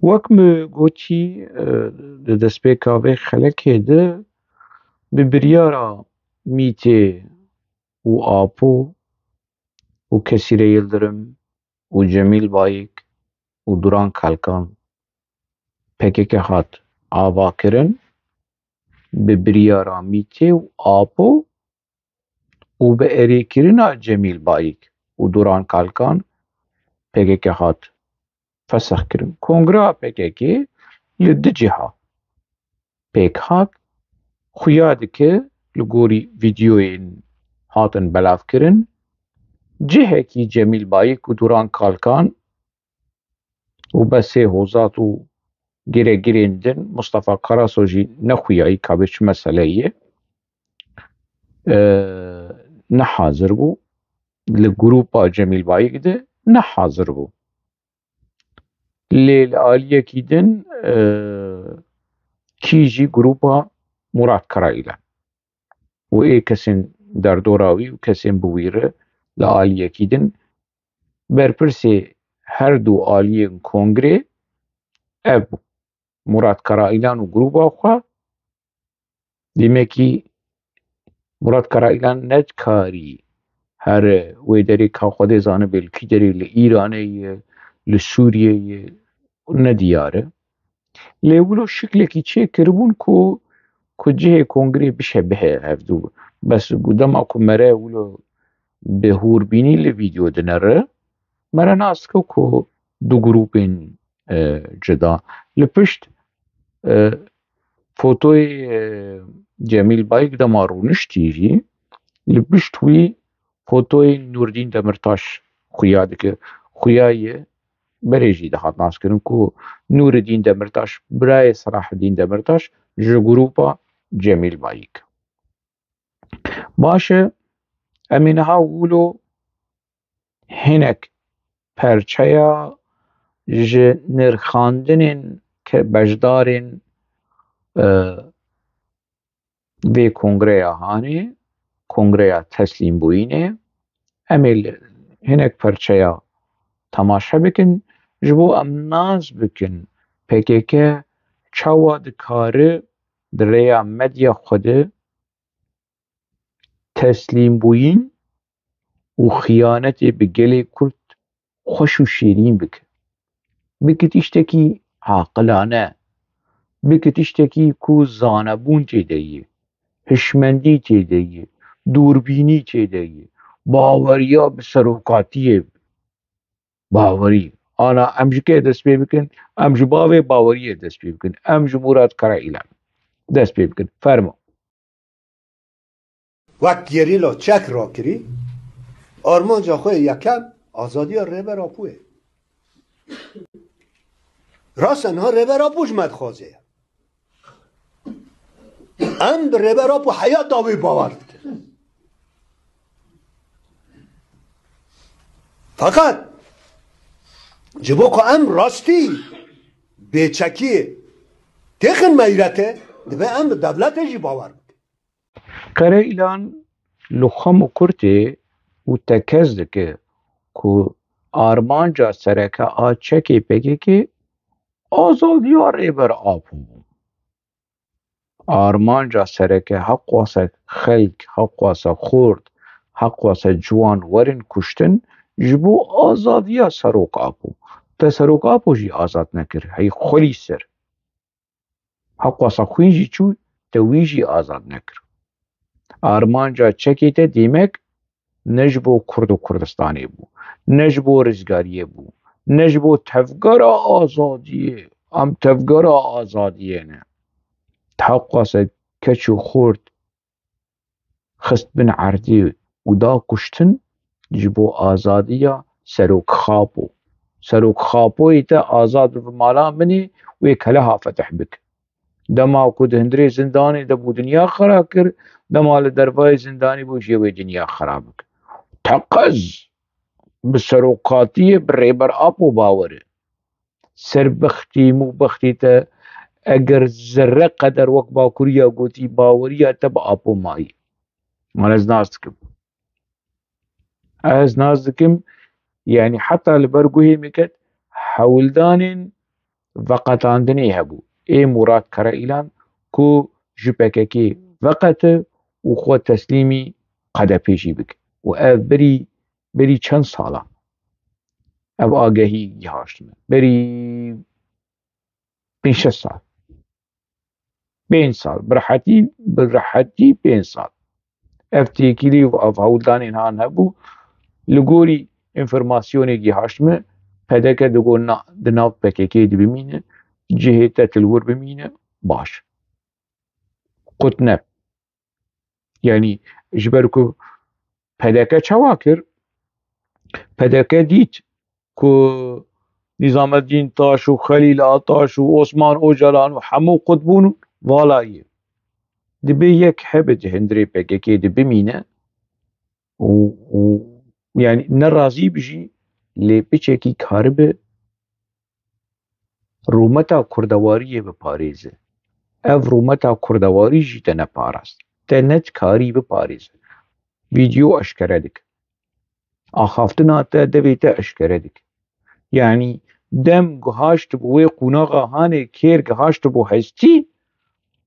وەکم گوتی li destpêka vê xelekê de bi biryara Mîtê û Apo û Kesîre Yıldırım û Cemîl Bayik û Duran Kalkan PKK hat avakirin bi biryara Mîtê û Apo û bi erêkirina Cemîl Bayik û Duran Kalkan PKK hat fesexkirin. Kongreya PKK li di ciha pêk hat xuya dike li gorî vîdyoyên hatin belavkirin cihekî Cemîl Bayik û Duran Kalkan û besê hozat û girêgirên din Mustafa Karaso jî nexuyayî ka çi meseleyê ye nehazir bû li grûpa Cemîl Bayik de nehazir bû. Lê li aliyekî din kî jî grûpa Murat Karayîlan û ê kesên derdora wî û kesên bi wî re li aliyekî din berpirsê her du aliyên kongrê ev bû. Murat Karayîlan û grûpa xwe dîmekî Murat Karayîlan nekarî her wê derê ka Xwedê zanibê li kî derê li Îranê ye li Sûriyê ye nediyar e. Lê wilo şiklekî çêkiribûn ku cihê kongrê bişe bihe ev du bes dema ku mere wilo bi hûrbînî li vîdyo dinere mere nas dike ku du grûpên cida li pişt fotoyê Cemîl Bayik dema rûniştî jî li pişt wî fotoyê Nûrdîn Demirtaş xuya dike. Xuyayê berê jî dihat naskirin ku Nûrdîn Demirtaş birayê Selahedîn Demirtaş ji grûpa Cemîl Bayik. Baş e em ê niha wilo hinek perçeya ji nirxandinên beşdarên vê kongreya hanê kongreya teslîmbûyînê em ê hinek perçeya temaşe bikin ji bo em nas bikin PKK çawa dikare di rêya medya Xwedê teslîmbûyîn û xıyanetê bi gelê Kurd xweş û şîrîn bike. Bike tiştekî aqilane, bike tiştekî ku zanebûn têde ye, hişmendî têde ye, dûrbînî têde ye, baweriya bi serokatiyê bawerî. Ana em ji kê dest pê bikin? Em ji bavê baweriyê dest pê bikin. Em ji Murat Karayîlan dest pê bikin. Fermo. Wek gerîla çek rakirî armanca xwe yekem azadiya Rêbera Pû ye. Rast niha Rêbera Pû ji me dixwaze ye. Em bi Rêbera Pû heyata wê bawer dikin. Fakat ji bo ku em rastî bêçekiyê têxin meyrete dibe em bi devletê jî bawer bikin. Karayîlan li Xem û Kurtê û tekez dike ku armanca sereke a çekê PKK azadiya Rêber Apo bû. Armanca sereke heqwasa xelk, heqwasa xort, heqwasa ciwan werin kuştin ji bo azadiya Serok Apo. Te Serok Apo jî azad nekir, hey xwelî ser. Heqwasa xwîn jî çû te wî jî azad nekir. Armanca çekê te dîmek ne ji bo Kurd û Kurdistanê bû, ne ji bo rizgariyê bû, ne ji bo tevgera azadiyê. Em tevgera azadiyê ne. Heqwasa keç û xort xist bin erdê û da kuştin ji bo azadiya Serokxapo. Serokxapoyê te azad bi malan binê wê keleha fetih bike. Dema ku di hundirê zindanê de bû dinya xera kir, dema li dervayê zindanê bû jê wê dinya xera bike. Teqez bi serokatiyê bi Rêber Apo bawer e. Serbixtî mûbixtî te eger zerre qeder wek Bakuriya gotî baweriya te bi Apo mayî. Wan ez nas dikim. Ez nas dikim yani heta li ber guhê miket hewildanên وقتاندنی هبو ای مراد کره ایلان کو ji PKK وقت و خود تسلیمی قده پیشی بک و اف بری چند سالا اف آگهی گهاشتمه بری 5 سال 5 سال برحتی 5 سال اف تیکیلی و اف هولدانین هان هبو لگوری انفرماسیونی گهاشتمه پدک دگو دناف PKK دی بمینه جهت تلور بمینه باش قطنب يعني جبركو پدکه چوا کر پدکه دیت که نظام الدین تاش و خلیل آتاش و عثمان اوجلان و همو قطبون والایه دبی یک حبت هندری PKK دی بمینه و يعني نرازي بجي لبچکی کارب رومتا کردواری بپاریزه اف رومتا کردواری جی تنه پاراست تنت کاری بپاریزه ویدیو اشکره دک آخافتنا تا دویتا اشکره دک يعني دم گهاشت بوی قوناغا هانه کیر گهاشت بو هستی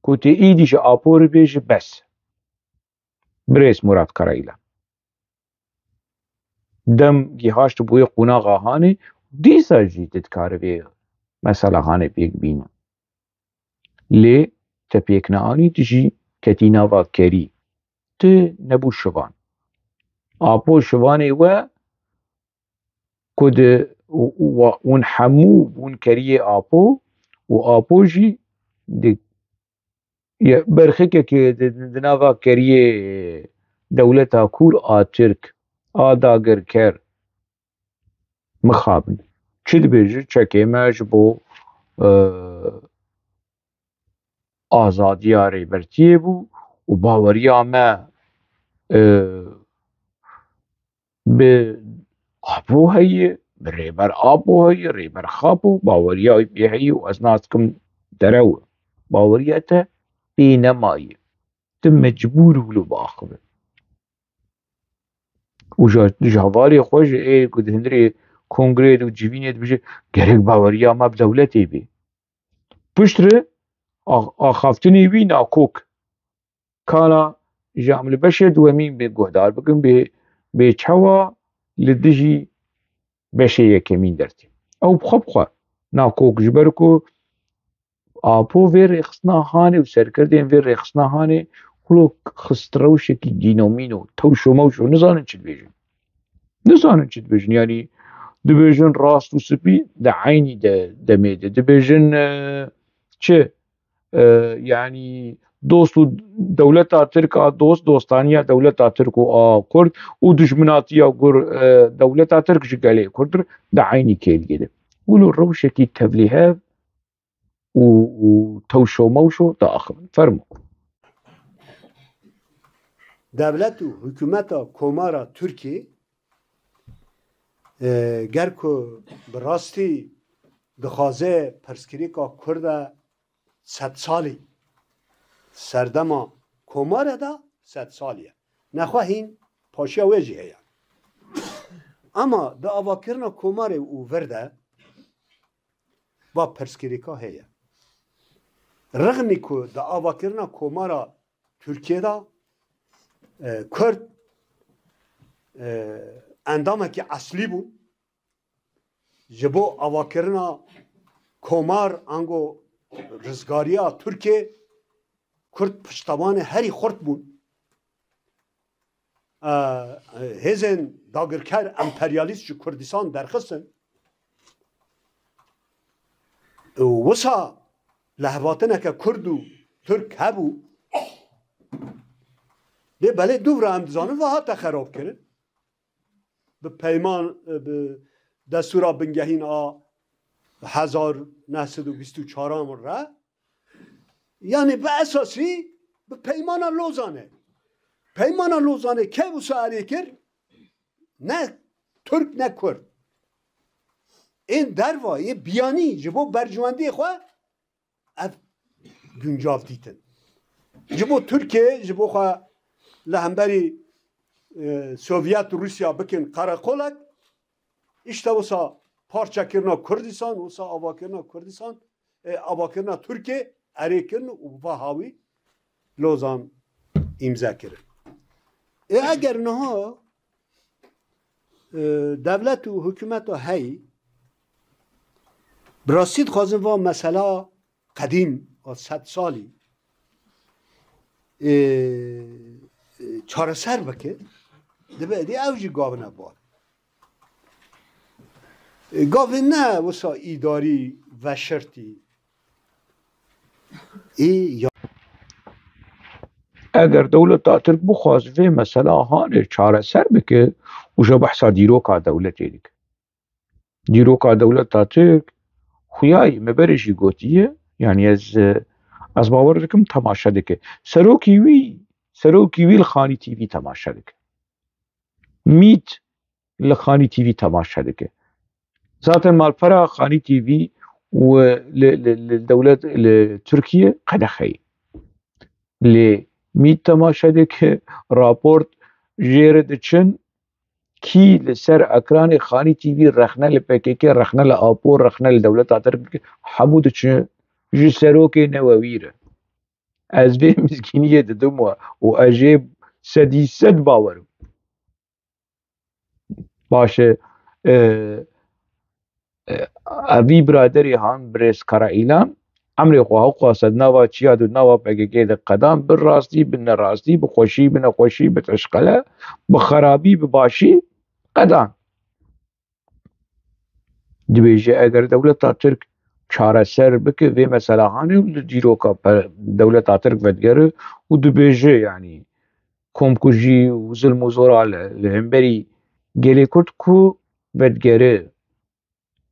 کتی ایدیش آپور بیش بس بريس مراد كرايلا دم گهاشت بوی قوناغا هانه دیسا جی تدکار بی مثلا هانه بیگ بینه لی تپیک نعانی تجي كتينا كري ت نبو شوان آپو شواني و كد ون حمو ون كريه آپو و آپو جي دي برخيك كي دنافا كريه دولتا كور آترك آداگر كر مخابن چد بيجي چكيمش بو آزادی ریبرتیه بو و باوریا ما به آبو هیه به ریبر آبو هیه ریبر خابو باوریا بی هیه و از ناسکم درو باوریا تا بی نمایه تا مجبور بلو باخبه و جهواری خوش ای کد هندری کنگره و جوینیت بشه گرک باوریا ما بدولتی بی پشتره آخافتنی وی ناکوک کانا جامل بشه دوامین به گهدار بکن به چوا لدجی بشه یکمین درتی او بخب خواه ناکوک جبرکو آپو ویر اخصنا هانه و سرکردین ویر اخصنا هانه خلو خستروشه کی دینومینو توشو موشو نزانن چید بیجن یعنی دبیجن راست و سپی ده عینی ده میده دبیجن چه يعني دوست دولتا تركا دوستانيا دولتا تركو كرد ودشمناتيا دولتا ترك جقالي كرد ده عيني كيل كده ولو الروشة كي تبليها وتوشو موشو ده آخر فرمو دولت و حکومت کمارا ترکی گرکو براستی دخوازه پرسکریکا کرده 100 سالی سردما کماره دا 100 سالیه نخواهین پاشیا ویجی هیا اما دا آواکرنا کماره او ورده با پرسکریکا هیا رغمی که دا آواکرنا کمارا ترکیه دا کرد اندامه که اصلی بود جبو آواکرنا کمار انگو رزگاریا ترکیه کرد پشتوان هری خورد بود هزن داگرکر امپریالیست جو کردستان درخستن وسا لحظاتنه که کرد و ترک هبو ده بله دو را امدزانه و ها خراب کرد به پیمان به دستورا بنگهین 1924 را یعنی به اساسی به پیمان لوزانه که وسایلی کرد نه ترک نه کرد این دروایه بیانی جبو برجواندی خواه اف گنجاف دیتن جبو ترکیه جبو خواه لهمبری سوویت و روسیا بکن قراقولک اشتا وسا پارچه کرنا کردستان وسا آوا کرنا کردستان آوا کرنا ترکیه اری کرن و هاوی لوزان امضا کرد اگر نها دولت و حکومت و هی براستید خوازم و مسئله قدیم و 100 سالی چاره سر بکه دبه دی اوجی گاو نبار گاو نه وسا ایداری و شرطی یا اگر دولت ترک بخواست في مسألة هاني چاره سر بکه وشا بحثا دیروکا دولت دیگه دیروکا دولت ترک خویای مبرشی گوتیه يعني از باور دکم تماشا دکه سروکی وی الخانی تیوی تماشا دکه میت لخانی تیوی تماشا دکه ذاتا مالپرا خانی تیوی و لدولت لتركيا قد خي لميت تماشا دكه رابورت جيرد چن كي لسر اكران خاني تيوي رخنا لبكيكي رخنا لآبور رخنا لدولت آترك حبود چن جي سروكي نوويره از به مسكينية ددم و اجيب سدي سد باورم باشه اوی برادری هان برس کرا ایلان امری خواه قاصد نوا چیاد و نوا پگه ده قدام بر راستی بن راستی بخوشی بن خوشی بتشقله بخرابی بباشی قدام دبیجه اگر دولت ترک چاره سر بکه وی مثلا هانی دیروکا دولت ترک ودگره و دبیجه یعنی کمکوجی و ظلم و زورا لهمبری گلی کرد کو ودگره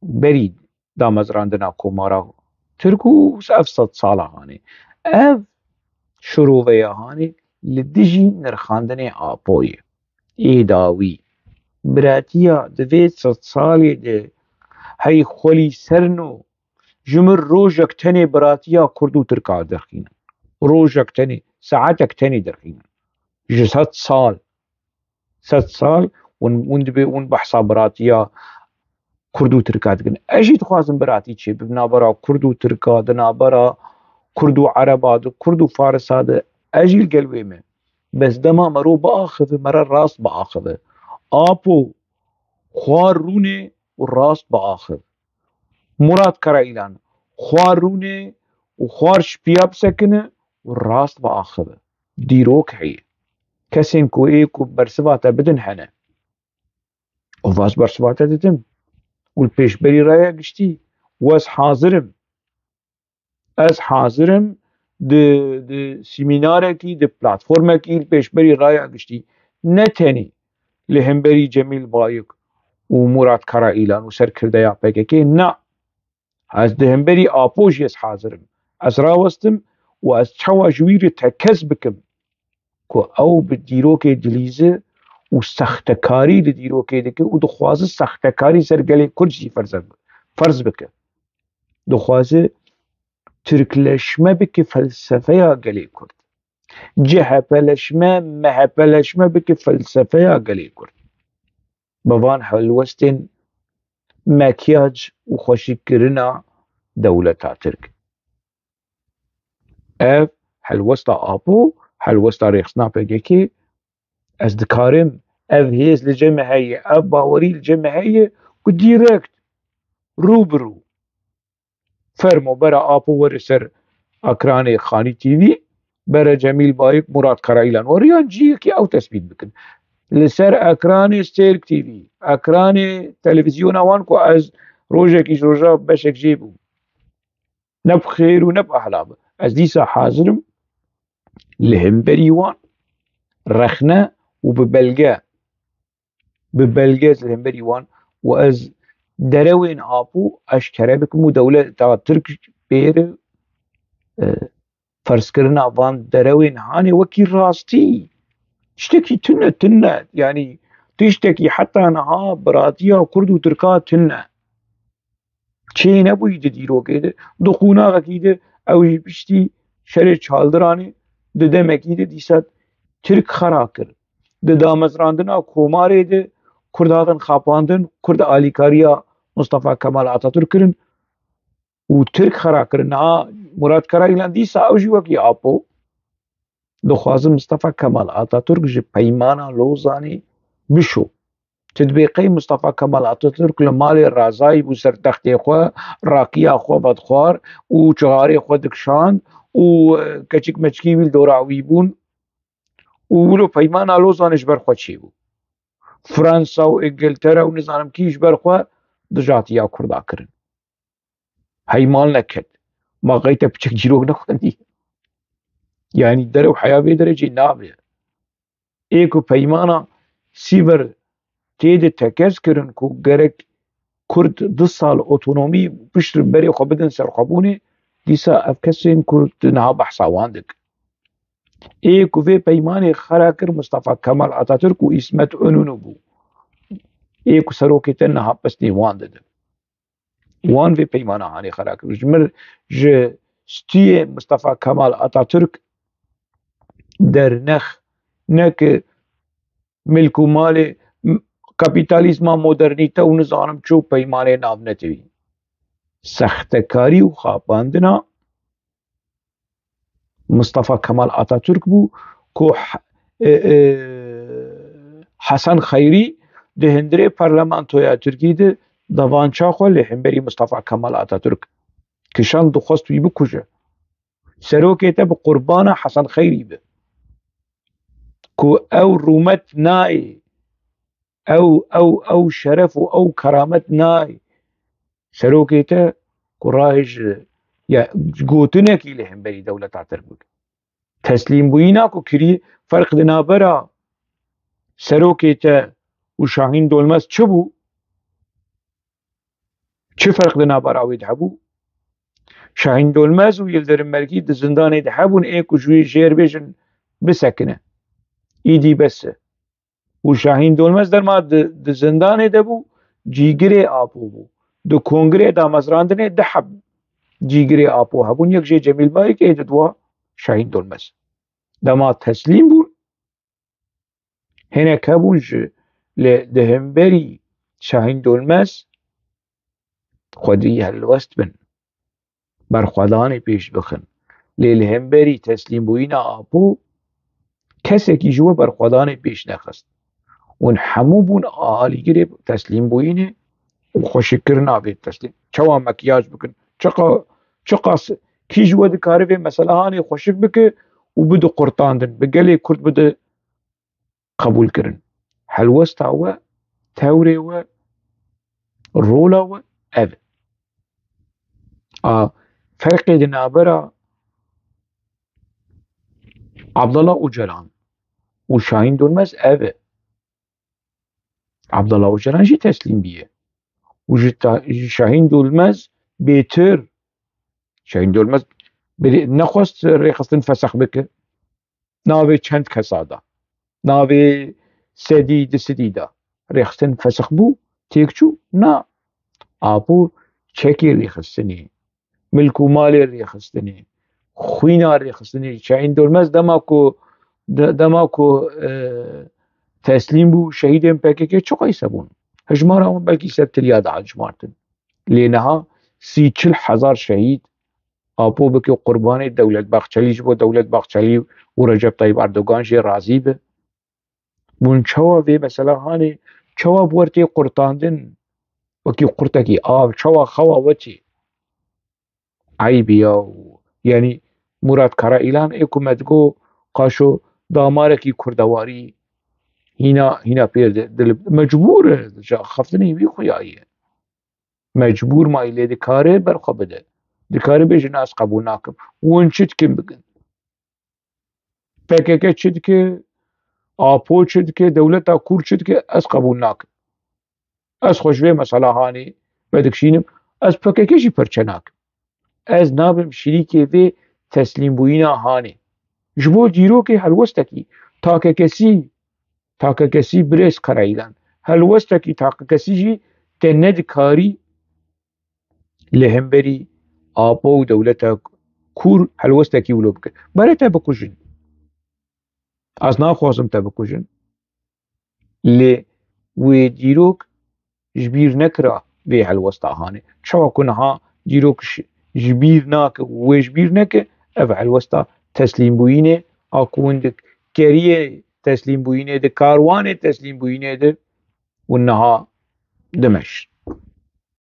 برید دامزراندنا کومارا ترکو افصد ساله هانی اف شروعه هانی لدیجی نرخاندن آپوی ایداوی براتیا دوید 100 سالی ده هی خولی سرنو جمر روژک تنی براتیا کردو ترکا درخین روژک تنی ساعتک تنی درخین 100 سال 100 سال ون بحثا براتیا کردو ترکا دکن اجید خوازم براتی چه بنابرا کردو ترکا دنابرا کردو عربا ده کردو فارسا ده اجیل گلوی من بس دما مرو باخذ مرا راست باخذ آپو خوار رونه و راست باخذ مراد کرا ایلان خوار رونه و خوار شپیاب سکنه و راست باخذ دیروک هی کسین کو ایکو برسواتا بدن هنه و واس برسواتا دتم والبيشبري رايا قشتي واس حاضرم از حاضرم د سيميناركي د بلاتفورمكي البيشبري رايا قشتي نتني لهمبري جميل بايك ومراد كرا إيلان وسر كردايا بككي نا از دهمبري آبوش يس حاضرم از راوستم واز چوا جوير تكز بكم كو او بديروكي دليزه و سختکاری د دیروکې دکه او د خوازه سختکاری سرګلې کرجی فرض بکه د خوازه ترکلشمه بکه فلسفه یا گلی کرد جهپلشمه مهپلشمه بکه فلسفه یا گلی کرد بوان حلوستن مکیاج و خوشی کرنا دولتا ترک اف حلوستا آبو حلوستا ریخسنا پگه که از دکارم اف هیز لجمع هیه اف باوری لجمع هیه و دیرکت روبرو فرمو برا آپو ور سر اکران خانی تیوی برا جمیل بایک مراد کرایلان وریان جیه که او تثبیت بکن لسر اکران ستیرک تیوی اکران تلویزیون اوان کو از روژه کیش روژه بشک جیبو نب خیر و نب احلاب از دیسا حاضرم لهم بریوان رخنه و ببلغه لهم بریوان و از دروین آپو اشکره بکم و دولت تا ترک بیر فرض کرنا وان دروین هاني وكي راستي اشتكي تنة يعني تشتكي حتى نها براتيا وكرد وتركا تنة چه نبوي ديرو كده دخونا كده او بشتي شر چالدراني دمكي ده ديسات ترك خراكر د دامزراندنا کوماره ده کردادن خاپاندن کرد آلیکاریا مصطفى كمال اتاتورك كرن و ترك خرا كرن ها مراد كرايلان ديسا او جي وكي ابو دخوازم مصطفى كمال اتاتورك جي بيمانا لوزاني بشو تطبيقي مصطفى كمال اتاتورك لمالي الرازاي بو سر تختي خو راكيا خو بدخوار و چغاري خو دكشان و كچك مچكي ويل دوراوي بون و ولو بيمانا لوزانش برخوچي بو فرنسا و انجلترا و نظام كيش برخوا دجاتيا كردا كرن هاي مال نكد ما غيتا بچك جيروك نخوندي يعني درو حياة بدرجة نابه ايكو بيمانا سيفر تيد تكز كرن كو گرك كرد 2 سال اوتونومي بشتر بري خو بدن سرخبوني ديسا افكسين كرد نها بحثا واندك ايكو في بيماني خراكر مصطفى كمال اتاتورك و اسمت انونو بو ايكو سروكتن نها بسني واندد وان في بيمانا هاني خراكر جمر ج ستي مصطفى كمال اتاتورك در نخ نك ملكو مال کپیتالیزما مدرنیته و نظام چو پیمانه ناو نتوی سختکاری و خواباندنا مصطفى كمال اتاتورك بو کو حسن خيري ده هندري برلمانتويا تركي ده دوانچا خو لهمبري مصطفى كمال اتاتورك كشان دخواست وي بكوجه سروكيته بقربان حسن خيري به كو او رومت ناي او شرف او كرامت ناي سروكيته كراهج يا قوتنكي لهم بري دولة تعتربك تسليم بويناكو كري فرق دنابرا سروكيته وشاهين دولمس چبو چه فرق دنابرا ويدحبو شاهين دولمس ويلدرم مركي د زندان يدحبون ايكو جوي جير بيجن بسكنه ايدي بس وشاهين دولمس در ما د زندان دبو جيگري آپو بو دو کنگره دا مزراندنه دحب جيگري آپو هبون يك جي جميل بايك ايد دوا شاهين دولمس دما تسليم بون هنا كابونج لدهمبري شاهين دولمس خودي هلوست بن برخوادان پیش بخن للهمبري تسليم بوينا آپو کسی که جوا برخوادان پیش نخست اون همو بون آلی گره تسلیم بوینه و خوشکر نابید تسلیم چوا مکیاج بکن چقا کی جوا دکاره به مثلا هانی خوشک بکه و بدو قرطاندن بگلی کرد بده قبول کرن حلوستا و تاوری و رولا و فرقی دنابرا عبدالله اوجلان و شاهین دولمز عبدالله اوجلان جی تسلیم بیه و شاهین دولمز بهتر شاهین دولمز نخواست ریخستن فسخ بکه ناوی چند کسادا ناوی سدیدا ریخستن فسخ بو تیکچو نا آپو چکی ریخستنی ملکو مالی ریخستنی خوینا ریخستنی شاهین دولمز دماکو تسلیم بو شهید ام پکه چو قیسه بون هجمار هم بلکی ستلیاد هجمارتن لینها 30-40 شهید آپو بکی قربان دولت بخچلی جبو دولت بخچلی و رجب طیب اردوگان جی راضی به بون چوا وی مثلا هانی چوا بورتی قرطاندن وکی قرطکی آب چوا خوا وچی عیبیا یعنی مراد کرا ایلان ایکو مدگو قاشو دامارکی کردواری هنا پیر دل مجبور خفتنی وی خویاییه مجبور ما ایلی دکاره برخوا بده دکاره بیجن از قبول ناکم ون چید کم بگن پکه چید که آپو چید که دولتا کور چید که از قبول ناکم از خوشوه مثلا هانی بدکشینم از پکه شی پرچه ناکم از نابم شریکی وی تسلیم بوینا هانی جبو جیرو که هلوستکی تاکه کسی بریس کرایلن هلوستکی تاکه کسی جی تند کاری لهمبری آپو دولتا کور هلوستکی ولو بکن برای تا بکشن از ناخوازم تا بکشن لی وی جیروک جبیر نکرا في هالوسطى هاني شو كنها جيروك جبير ناك وجبير نك اف هالوسطى تسليم بوينه اكو عندك كريه تسليم بوينه ده كاروان تسليم بوينه ده والنها دمشق